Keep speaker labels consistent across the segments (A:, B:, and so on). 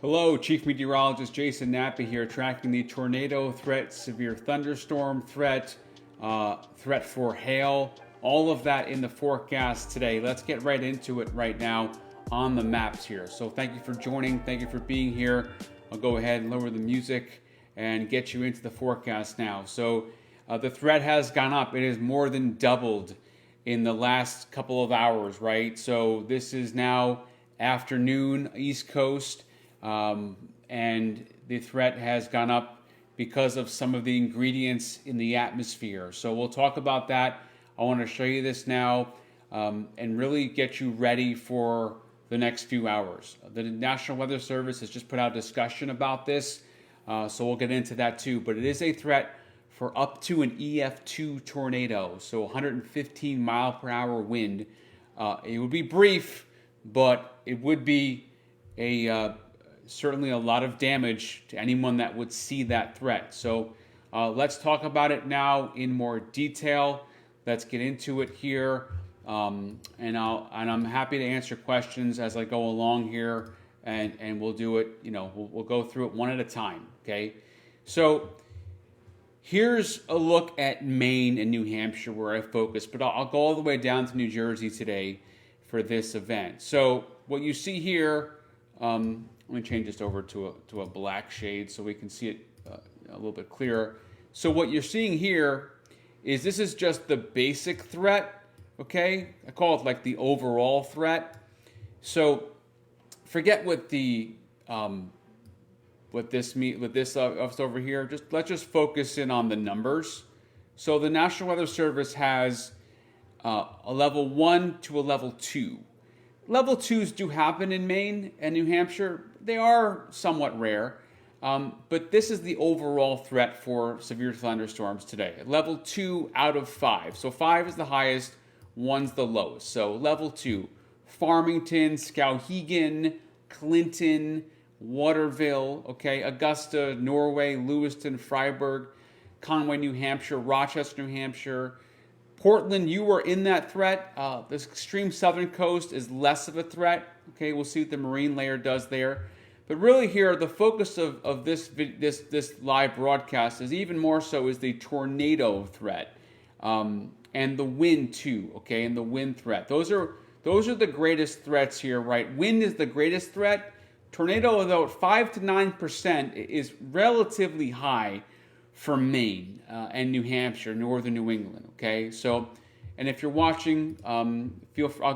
A: Hello, Chief Meteorologist Jason Nappi here, tracking the tornado threat, severe thunderstorm threat, threat for hail, all of that in the forecast today. Let's get right into it right now on the maps here. So thank you for joining. Thank you for being here. I'll go ahead and lower the music and get you into the forecast now. So the threat has gone up. It has more than doubled in the last couple of hours, right? So this is now afternoon, East Coast. And the threat has gone up because of some of the ingredients in the atmosphere. So we'll talk about that. I want to show you this now and really get you ready for the next few hours. The National Weather Service has just put out discussion about this, so we'll get into that too. But it is a threat for up to an EF2 tornado, so 115 mile per hour wind. It would be brief, but it would be certainly a lot of damage to anyone that would see that threat. So let's talk about it now in more detail. Let's get into it here, and I'm happy to answer questions as I go along here, and we'll do it. We'll go through it one at a time. Okay, so here's a look at Maine and New Hampshire where I focus, but I'll go all the way down to New Jersey today for this event. So what you see here. Let me change this over to a black shade so we can see it a little bit clearer. So what you're seeing here is this is just the basic threat, okay? I call it like the overall threat. So forget what the what this over here. Let's just focus in on the numbers. So the National Weather Service has a level 1 to a level 2. Level 2s do happen in Maine and New Hampshire. They are somewhat rare, but this is the overall threat for severe thunderstorms today. Level 2 out of 5. So 5 is the highest, 1's the lowest. So level 2, Farmington, Skowhegan, Clinton, Waterville, okay, Augusta, Norway, Lewiston, Freiburg, Conway, New Hampshire, Rochester, New Hampshire, Portland, you were in that threat. This extreme southern coast is less of a threat. Okay, we'll see what the marine layer does there. But really here, the focus of this live broadcast is even more so is the tornado threat and the wind too. Okay, and the wind threat. Those are the greatest threats here, right? Wind is the greatest threat. Tornado, though, at 5 to 9% is relatively high for Maine and New Hampshire, northern New England. Okay, so, and if you're watching, feel free,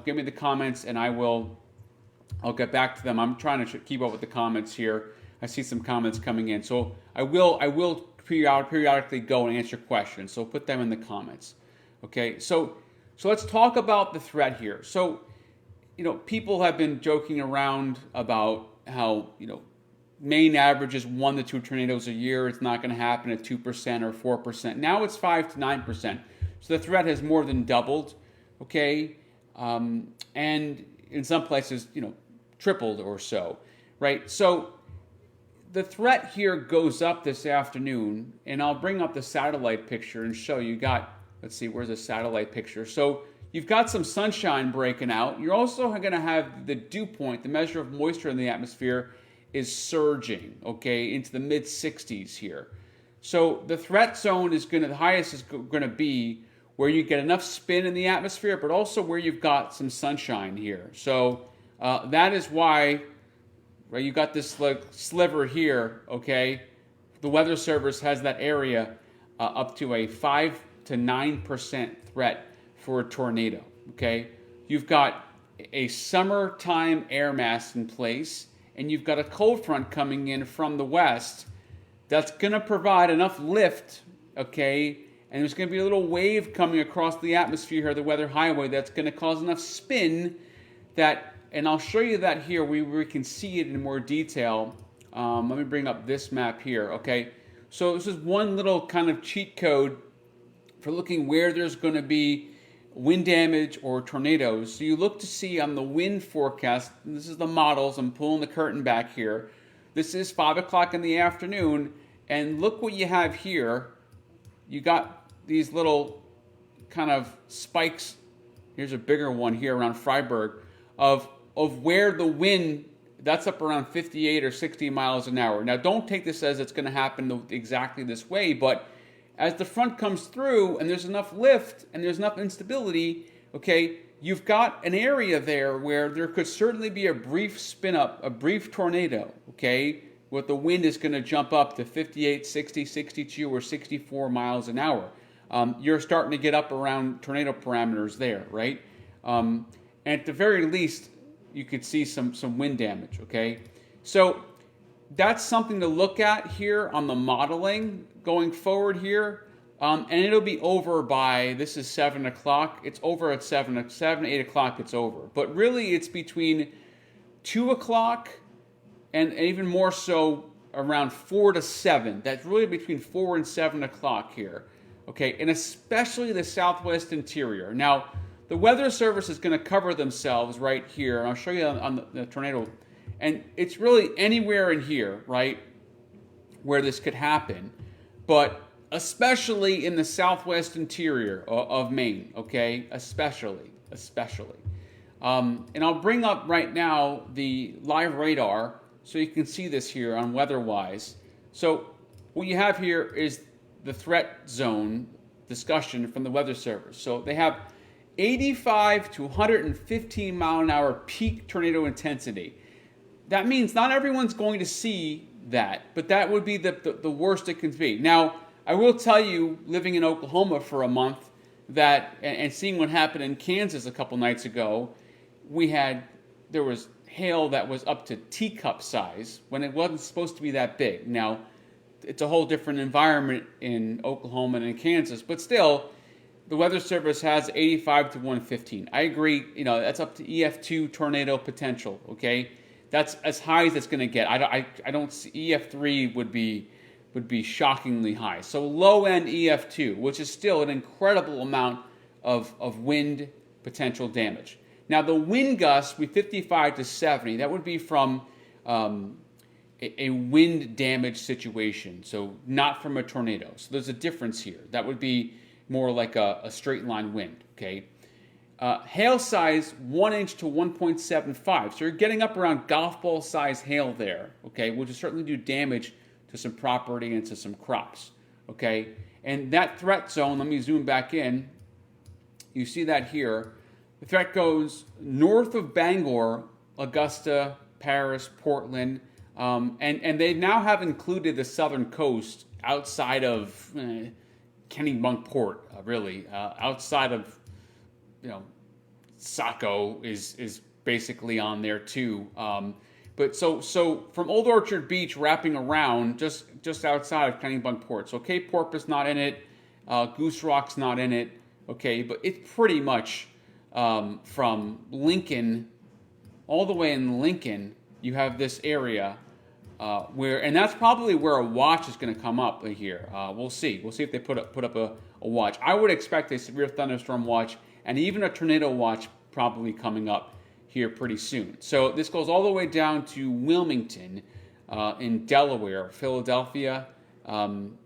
A: give me the comments, and I'll get back to them. I'm trying to keep up with the comments here. I see some comments coming in, so I will periodically go and answer questions. So put them in the comments. Okay, so let's talk about the threat here. So, people have been joking around about how Maine averages 1 to 2 tornadoes a year. It's not going to happen at 2% or 4%. Now it's 5 to 9%. So the threat has more than doubled, okay? And in some places, tripled or so, right? So the threat here goes up this afternoon, and I'll bring up the satellite picture and show you. Let's see, where's the satellite picture? So you've got some sunshine breaking out. You're also going to have the dew point, the measure of moisture in the atmosphere, is surging, okay, into the mid-60s here. So the threat zone the highest is going to be where you get enough spin in the atmosphere, but also where you've got some sunshine here. So that is why, right, you got this sliver here, okay. The Weather Service has that area up to a 5 to 9% threat for a tornado, okay. You've got a summertime air mass in place, and you've got a cold front coming in from the west that's going to provide enough lift, okay, and there's going to be a little wave coming across the atmosphere here, the weather highway, that's going to cause enough spin that, and I'll show you that here, we can see it in more detail. Let me bring up this map here, okay. So this is one little kind of cheat code for looking where there's going to be wind damage or tornadoes. So you look to see on the wind forecast, this is the models, I'm pulling the curtain back here. This is 5 o'clock in the afternoon, and look what you have here. You got these little kind of spikes. Here's a bigger one here around Freiburg of where the wind that's up around 58 or 60 miles an hour. Now, don't take this as it's going to happen exactly this way, but as the front comes through and there's enough lift and there's enough instability, okay, you've got an area there where there could certainly be a brief spin up, a brief tornado, okay, where the wind is going to jump up to 58, 60, 62, or 64 miles an hour. You're starting to get up around tornado parameters there, right? And at the very least, you could see some wind damage, okay? So that's something to look at here on the modeling going forward here. And it'll be over by, this is 7 o'clock. It's over at 7, 8 o'clock, it's over. But really, it's between 2 o'clock and even more so around 4 to 7. That's really between 4 and 7 o'clock here, okay? And especially the southwest interior. Now, the Weather Service is going to cover themselves right here. And I'll show you on the tornado. And it's really anywhere in here, right, where this could happen. But especially in the southwest interior of Maine, okay? Especially. And I'll bring up right now the live radar so you can see this here on WeatherWise. So what you have here is the threat zone discussion from the Weather Service. So they have 85 to 115 mile an hour peak tornado intensity. That means not everyone's going to see that, but that would be the worst it can be. Now, I will tell you, living in Oklahoma for a month, that and seeing what happened in Kansas a couple nights ago, there was hail that was up to teacup size when it wasn't supposed to be that big. Now, it's a whole different environment in Oklahoma and in Kansas, but still, the Weather Service has 85 to 115. I agree, that's up to EF2 tornado potential, okay? That's as high as it's going to get. I don't see EF3 would be shockingly high. So low end EF2, which is still an incredible amount of wind potential damage. Now the wind gusts be 55 to 70. That would be from a wind damage situation, so not from a tornado. So there's a difference here. That would be more like a straight line wind, okay? Hail size 1 inch to 1.75. So you're getting up around golf ball size hail there, okay, which will certainly do damage to some property and to some crops, okay? And that threat zone, let me zoom back in. You see that here. The threat goes north of Bangor, Augusta, Paris, Portland, and they now have included the southern coast outside of Kennebunkport, really. Outside of, Saco is basically on there too. But so from Old Orchard Beach wrapping around just outside of Kennebunkport. So Cape Porpoise not in it, Goose Rock's not in it, okay, but it's pretty much from Lincoln all the way in Lincoln. You have this area and that's probably where a watch is going to come up here. We'll see. We'll see if they put up a watch. I would expect a severe thunderstorm watch and even a tornado watch probably coming up here pretty soon. So this goes all the way down to Wilmington in Delaware, Philadelphia, and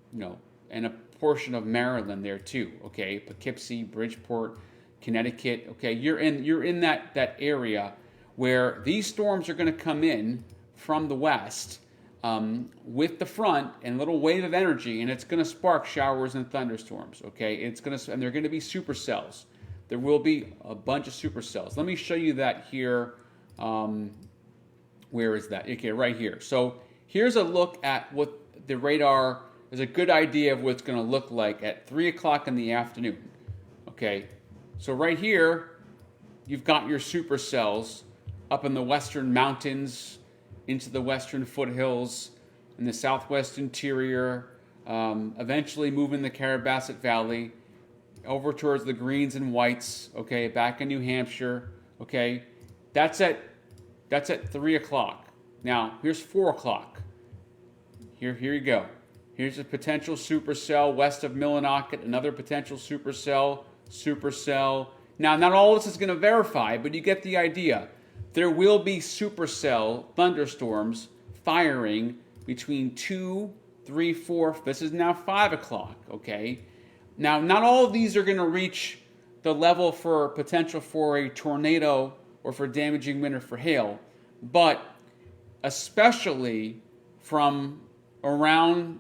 A: a portion of Maryland there too. Okay, Poughkeepsie, Bridgeport, Connecticut. Okay, you're in that area where these storms are going to come in from the west with the front and a little wave of energy, and it's going to spark showers and thunderstorms. Okay, and they're going to be supercells. There will be a bunch of supercells. Let me show you that here. Where is that? Okay, right here. So here's a look at what the radar is, a good idea of what it's going to look like at 3 o'clock in the afternoon. Okay, so right here, you've got your supercells up in the western mountains, into the western foothills, in the southwest interior, eventually moving the Carabasset Valley, over towards the greens and whites, okay, back in New Hampshire, okay. That's at 3 o'clock. Now, here's 4 o'clock. Here you go. Here's a potential supercell west of Millinocket, another potential supercell. Now, not all this is going to verify, but you get the idea. There will be supercell thunderstorms firing between 2, 3, 4, this is now 5 o'clock, okay? Now, not all of these are going to reach the level for potential for a tornado or for damaging wind or for hail, but especially from around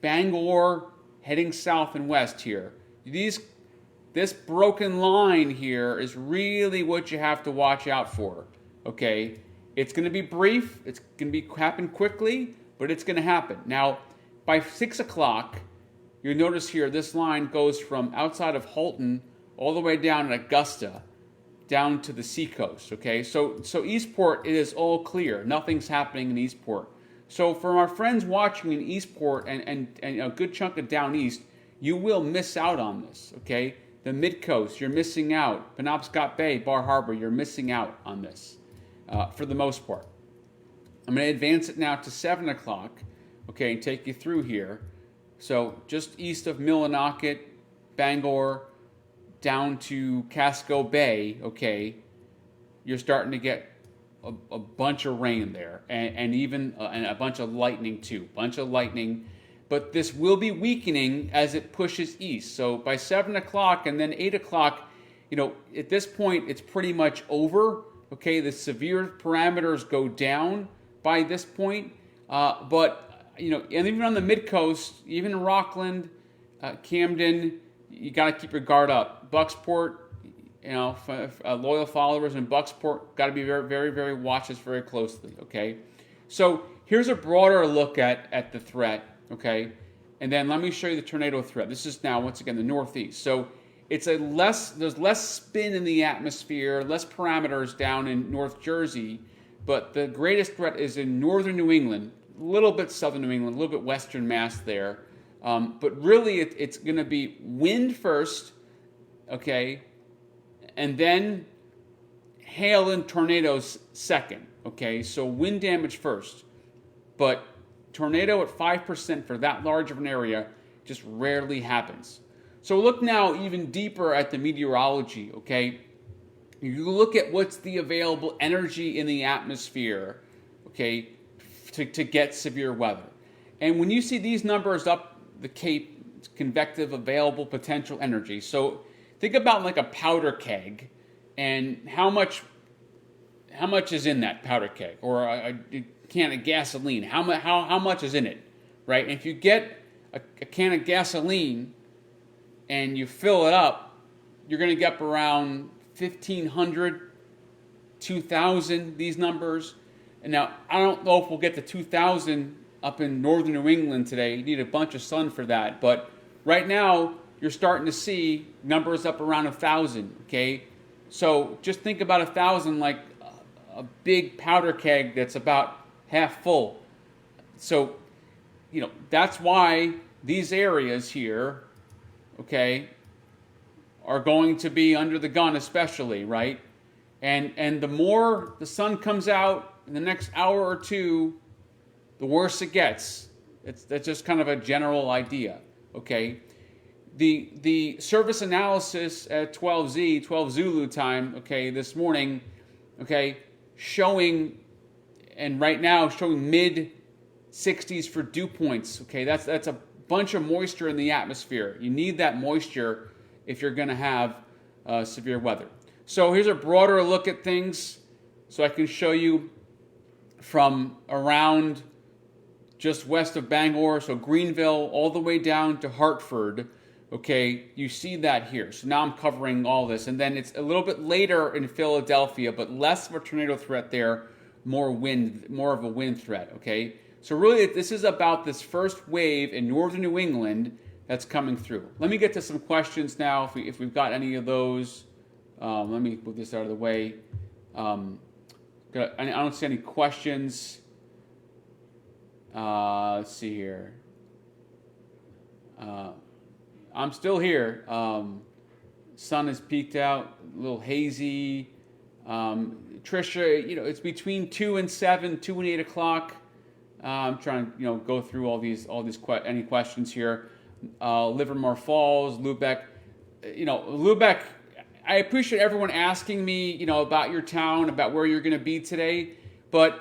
A: Bangor heading south and west here. This broken line here is really what you have to watch out for, okay? It's going to be brief, it's going to happen quickly, but it's going to happen. Now, by 6 o'clock, you'll notice here this line goes from outside of Halton all the way down to Augusta, down to the seacoast, okay? So Eastport, it is all clear. Nothing's happening in Eastport. So for our friends watching in Eastport and a good chunk of down east, you will miss out on this, okay? The mid-coast, you're missing out. Penobscot Bay, Bar Harbor, you're missing out on this for the most part. I'm going to advance it now to 7 o'clock, okay, and take you through here. So just east of Millinocket, Bangor, down to Casco Bay, okay, you're starting to get a bunch of rain there, and even and a bunch of lightning too, but this will be weakening as it pushes east. So by 7 o'clock and then 8 o'clock, at this point it's pretty much over, okay? The severe parameters go down by this point, but and even on the mid-coast, even Rockland, Camden, you got to keep your guard up. Bucksport, loyal followers in Bucksport, got to be very, very, very watch this very closely, okay? So here's a broader look at the threat, okay? And then let me show you the tornado threat. This is now, once again, the northeast. So it's there's less spin in the atmosphere, less parameters down in North Jersey, but the greatest threat is in northern New England, a little bit southern New England, a little bit western Mass there. But really, it's going to be wind first, okay, and then hail and tornadoes second, okay? So wind damage first, but tornado at 5% for that large of an area just rarely happens. So look now even deeper at the meteorology, okay? You look at what's the available energy in the atmosphere, okay, to get severe weather. And when you see these numbers up the Cape, convective available potential energy. So think about like a powder keg and how much is in that powder keg, or a can of gasoline. How much is in it, right? And if you get a can of gasoline and you fill it up, you're going to get up around 1,500, 2,000, these numbers. And now, I don't know if we'll get to 2,000 up in northern New England today. You need a bunch of sun for that. But right now, you're starting to see numbers up around 1,000, okay? So just think about 1,000 like a big powder keg that's about half full. So, that's why these areas here, okay, are going to be under the gun especially, right? And the more the sun comes out in the next hour or two, the worse it gets. That's just kind of a general idea, okay? The service analysis at 12 Zulu time, okay, this morning, okay, showing, and right now showing mid 60s for dew points, okay? That's a bunch of moisture in the atmosphere. You need that moisture if you're going to have severe weather. So here's a broader look at things, so I can show you from around just west of Bangor, so Greenville, all the way down to Hartford. Okay, you see that here. So now I'm covering all this. And then it's a little bit later in Philadelphia, but less of a tornado threat there, more of a wind threat, okay? So really, this is about this first wave in northern New England that's coming through. Let me get to some questions now, if we've got any of those. Let me move this out of the way. I don't see any questions. Let's see here. I'm still here. Sun is peaked out, a little hazy. Trisha, it's between 2 and 7, 2 and 8 o'clock. I'm trying to, go through all these any questions here. Livermore Falls, Lubeck. Lubeck, I appreciate everyone asking me, about your town, about where you're going to be today, but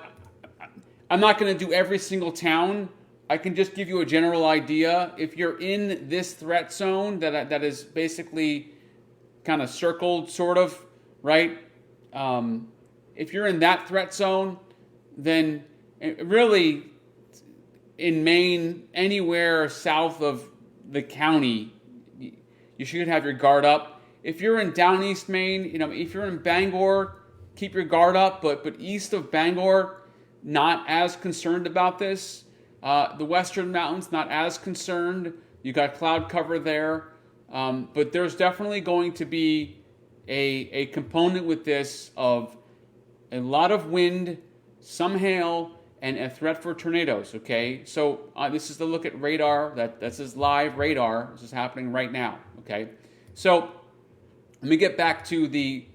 A: I'm not going to do every single town. I can just give you a general idea. If you're in this threat zone that is basically kind of circled, sort of, right? If you're in that threat zone, then really, in Maine, anywhere south of the county, you should have your guard up. If you're in down east Maine, if you're in Bangor, keep your guard up. But east of Bangor, not as concerned about this. The western mountains, not as concerned. You got cloud cover there. But there's definitely going to be a component with this of a lot of wind, some hail, and a threat for tornadoes, okay? So this is the look at radar. This is live radar. This is happening right now, okay? So let me get back to the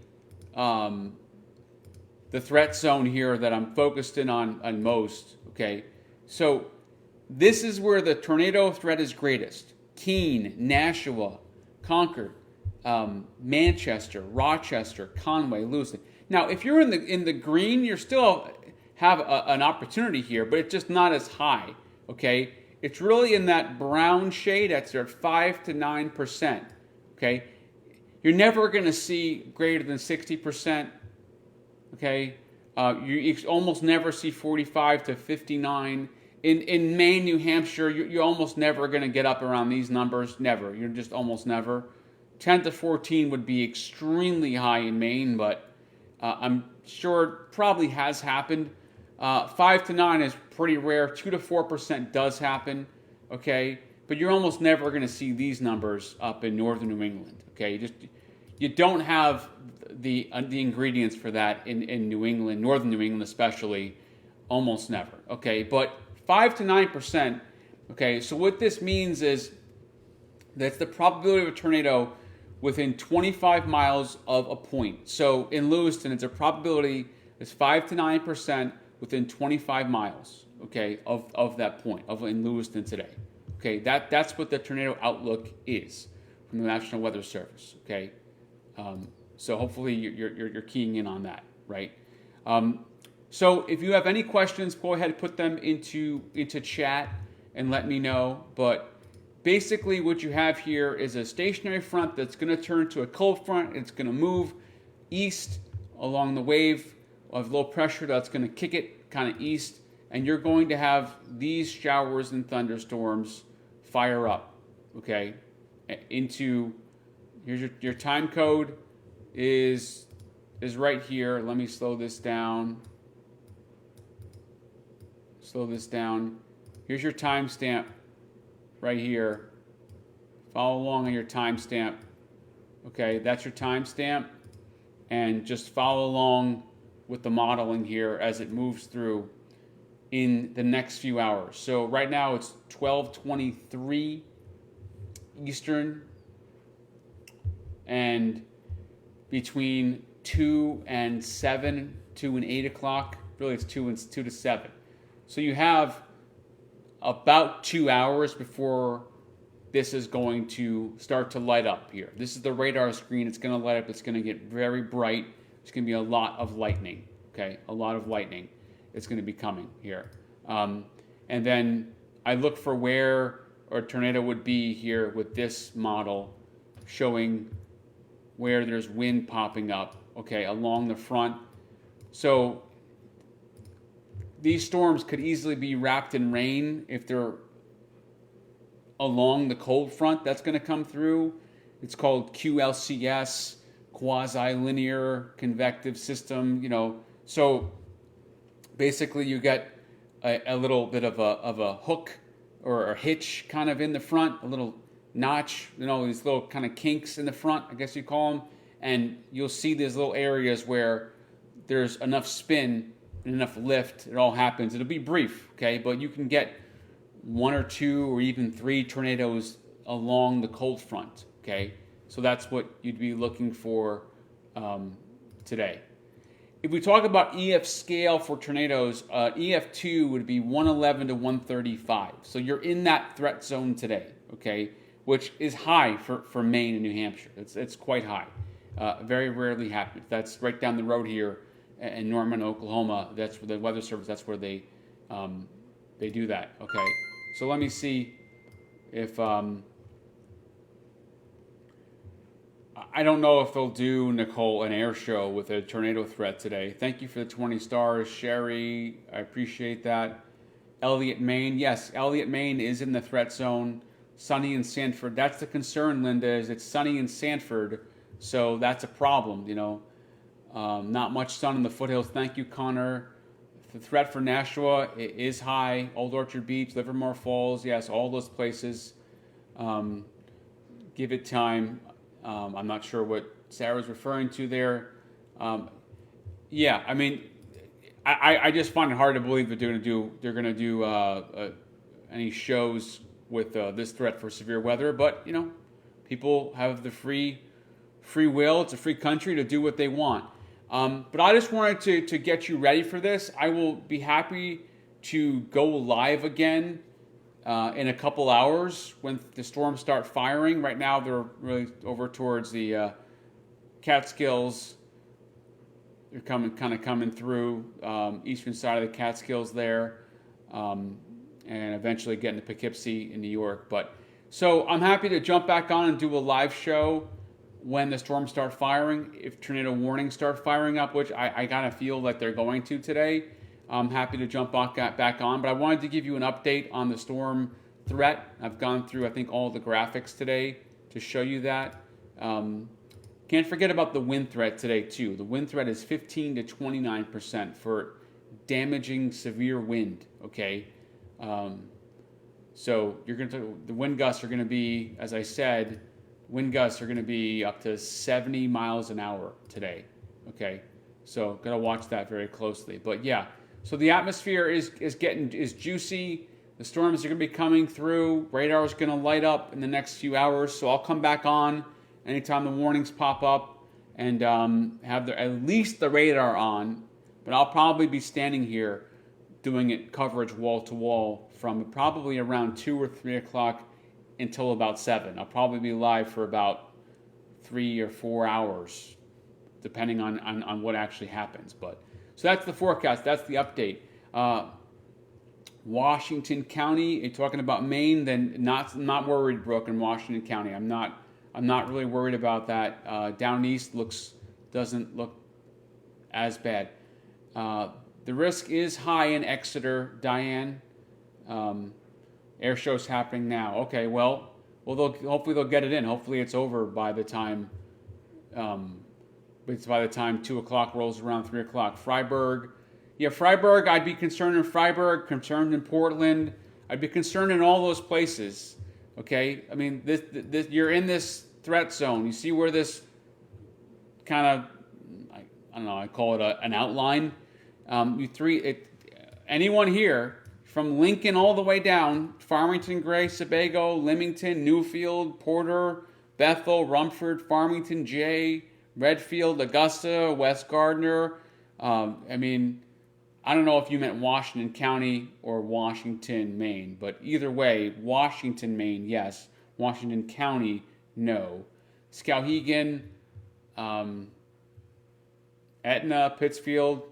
A: threat zone here that I'm focused in on most, okay? So this is where the tornado threat is greatest. Keene, Nashua, Concord, Manchester, Rochester, Conway, Lewiston. Now, if you're in the green, you still have an opportunity here, but it's just not as high, okay? It's really in that brown shade that's at 5 to 9%, okay? You're never going to see greater than 60%, okay? You almost never see 45 to 59. In Maine, New Hampshire, you're almost never going to get up around these numbers. Never. You're just almost never. 10 to 14 would be extremely high in Maine, but I'm sure it probably has happened. 5 to 9 is pretty rare. 2 to 4% does happen, okay? But you're almost never going to see these numbers up in northern New England, okay? You don't have the ingredients for that in New England, northern New England especially, almost never, okay? But 5 to 9%, okay? So what this means is that's the probability of a tornado within 25 miles of a point. So in Lewiston, it's a probability is 5 to 9% within 25 miles, okay, of that point, in Lewiston today. Okay, that's what the tornado outlook is from the National Weather Service, okay? So hopefully you're keying in on that, right? So if you have any questions, go ahead and put them into chat and let me know. But basically what you have here is a stationary front that's going to turn to a cold front. It's going to move east along the wave of low pressure that's going to kick it kind of east. And you're going to have these showers and thunderstorms fire up, okay, here's your time code is right here. Let me slow this down. Here's your timestamp right here. Follow along on your timestamp. Okay, that's your timestamp. And just follow along with the modeling here as it moves through in the next few hours. So right now it's 12:23 Eastern, and between 2 and 7, 2 and 8 o'clock, really it's 2 to 7. So you have about 2 hours before this is going to start to light up here. This is the radar screen. It's going to light up. It's going to get very bright. There's going to be a lot of lightning, okay? A lot of lightning. It's going to be coming here. And then I look for where a tornado would be here with this model showing where there's wind popping up, okay, along the front. So these storms could easily be wrapped in rain if they're along the cold front that's going to come through. It's called QLCS, quasi-linear convective system, So basically you get a little bit of a hook or a hitch kind of in the front, a little notch, these little kind of kinks in the front, I guess you call them. And you'll see these little areas where there's enough spin and enough lift. It all happens. It'll be brief, okay? But you can get 1 or 2 or even 3 tornadoes along the cold front, okay? So that's what you'd be looking for today. If we talk about EF scale for tornadoes, EF2 would be 111 to 135. So you're in that threat zone today, okay? Which is high for Maine and New Hampshire. It's quite high. Very rarely happens. That's right down the road here in Norman, Oklahoma. That's where the Weather Service, that's where they do that, okay? So let me see if I don't know if they'll do, Nicole, an air show with a tornado threat today. Thank you for the 20 stars, Sherry. I appreciate that. Elliott, Maine. Yes, Elliott, Maine is in the threat zone. Sunny in Sanford. That's the concern, Linda, is it's sunny in Sanford, so that's a problem, Not much sun in the foothills. Thank you, Connor. The threat for Nashua is high. Old Orchard Beach, Livermore Falls, yes, all those places. Give it time. I'm not sure what Sarah's referring to there. Yeah, I mean, I just find it hard to believe that they're gonna do any shows with this threat for severe weather. But people have the free will. It's a free country to do what they want. But I just wanted to get you ready for this. I will be happy to go live again in a couple hours when the storms start firing. Right now they're really over towards the Catskills. They're coming through eastern side of the Catskills there, and eventually getting to Poughkeepsie in New York. But so I'm happy to jump back on and do a live show when the storms start firing. If tornado warnings start firing up, which I kind of feel like they're going to today, I'm happy to jump back on. But I wanted to give you an update on the storm threat. I've gone through, I think, all the graphics today to show you that. Can't forget about the wind threat today, too. The wind threat is 15 to 29% for damaging severe wind, okay? So the wind gusts are going to be, as I said, wind gusts are going to be up to 70 miles an hour today, okay? So got to watch that very closely. But yeah, so the atmosphere is juicy. The storms are going to be coming through. Radar is going to light up in the next few hours. So I'll come back on anytime the warnings pop up and have at least the radar on. But I'll probably be standing here doing it coverage wall to wall from probably around 2 or 3 o'clock until about 7. I'll probably be live for about 3 or 4 hours, depending on what actually happens. But so that's the forecast. That's the update. Washington County. You're talking about Maine? Then not worried, Brooke, in Washington County. I'm not really worried about that. Down east doesn't look as bad. The risk is high in Exeter, Diane. Air show's happening now. Okay, well, hopefully they'll get it in. Hopefully it's over by the time 2 o'clock rolls around, 3 o'clock. Freiburg. Yeah, Freiburg, I'd be concerned in Freiburg, concerned in Portland. I'd be concerned in all those places. Okay? I mean, this you're in this threat zone. You see where this kind of, I don't know, I call it an outline. Anyone here from Lincoln all the way down, Farmington, Gray, Sebago, Leamington, Newfield, Porter, Bethel, Rumford, Farmington, Jay, Redfield, Augusta, West Gardner. I don't know if you meant Washington County or Washington, Maine, but either way, Washington, Maine, yes. Washington County, no. Skowhegan, Etna, Pittsfield.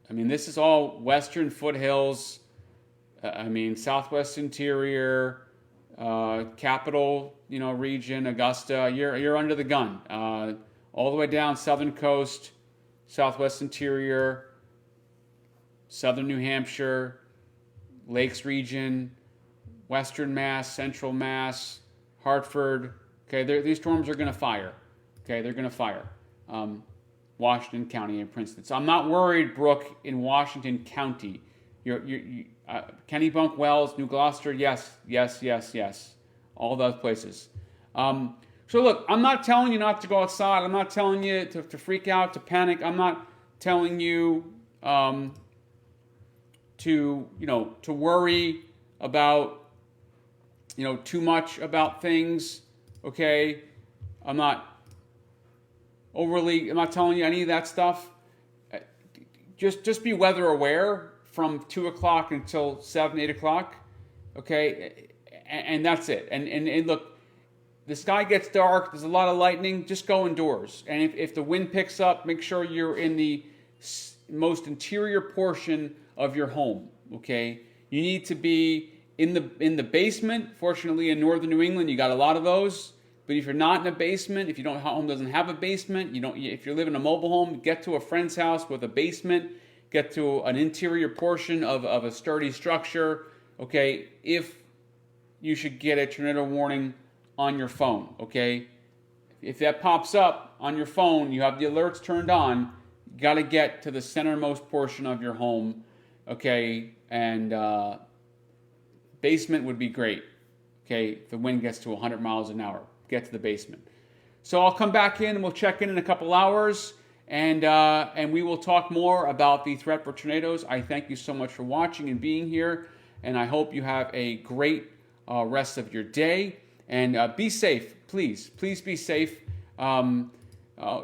A: This is all western foothills. Southwest interior, capital, region, Augusta. You're under the gun. All the way down southern coast, southwest interior, southern New Hampshire, Lakes region, western Mass, central Mass, Hartford. Okay, these storms are going to fire. Okay, they're going to fire. Washington County and Princeton. So I'm not worried, Brooke, in Washington County. Kennebunk, Wells, New Gloucester, yes. All those places. So look, I'm not telling you not to go outside. I'm not telling you to freak out, to panic. I'm not telling you to worry about, too much about things. Okay? I'm not telling you any of that stuff. Just be weather aware from 2 o'clock until 7, 8 o'clock. Okay? And that's it. And look, the sky gets dark, there's a lot of lightning, just go indoors. And if the wind picks up, make sure you're in the most interior portion of your home, okay? You need to be in the basement. Fortunately, in northern New England, you got a lot of those. But if you're not in a basement, if your home doesn't have a basement, if you live in a mobile home, get to a friend's house with a basement, get to an interior portion of a sturdy structure, okay, if you should get a tornado warning on your phone, okay? If that pops up on your phone, you have the alerts turned on, you got to get to the centermost portion of your home, okay? And basement would be great, okay? If the wind gets to 100 miles an hour, get to the basement. So I'll come back in and we'll check in a couple hours, and we will talk more about the threat for tornadoes. I thank you so much for watching and being here, and I hope you have a great rest of your day. And be safe, please. Please be safe.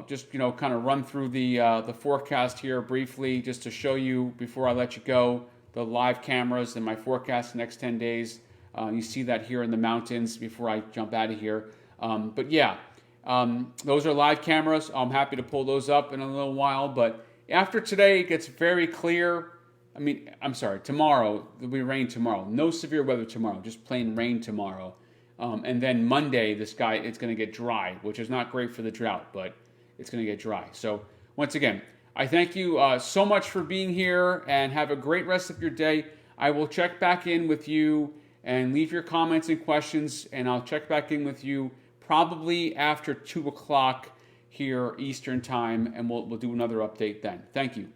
A: Just kind of run through the forecast here briefly, just to show you before I let you go the live cameras and my forecast the next 10 days. You see that here in the mountains before I jump out of here. But yeah, those are live cameras. I'm happy to pull those up in a little while. But after today, it gets very clear. Tomorrow there'll be rain tomorrow. No severe weather tomorrow, just plain rain tomorrow. And then Monday, it's going to get dry, which is not great for the drought, but it's going to get dry. So once again, I thank you so much for being here, and have a great rest of your day. I will check back in with you and leave your comments and questions, and I'll check back in with you probably after 2 o'clock here Eastern time, and we'll do another update then. Thank you.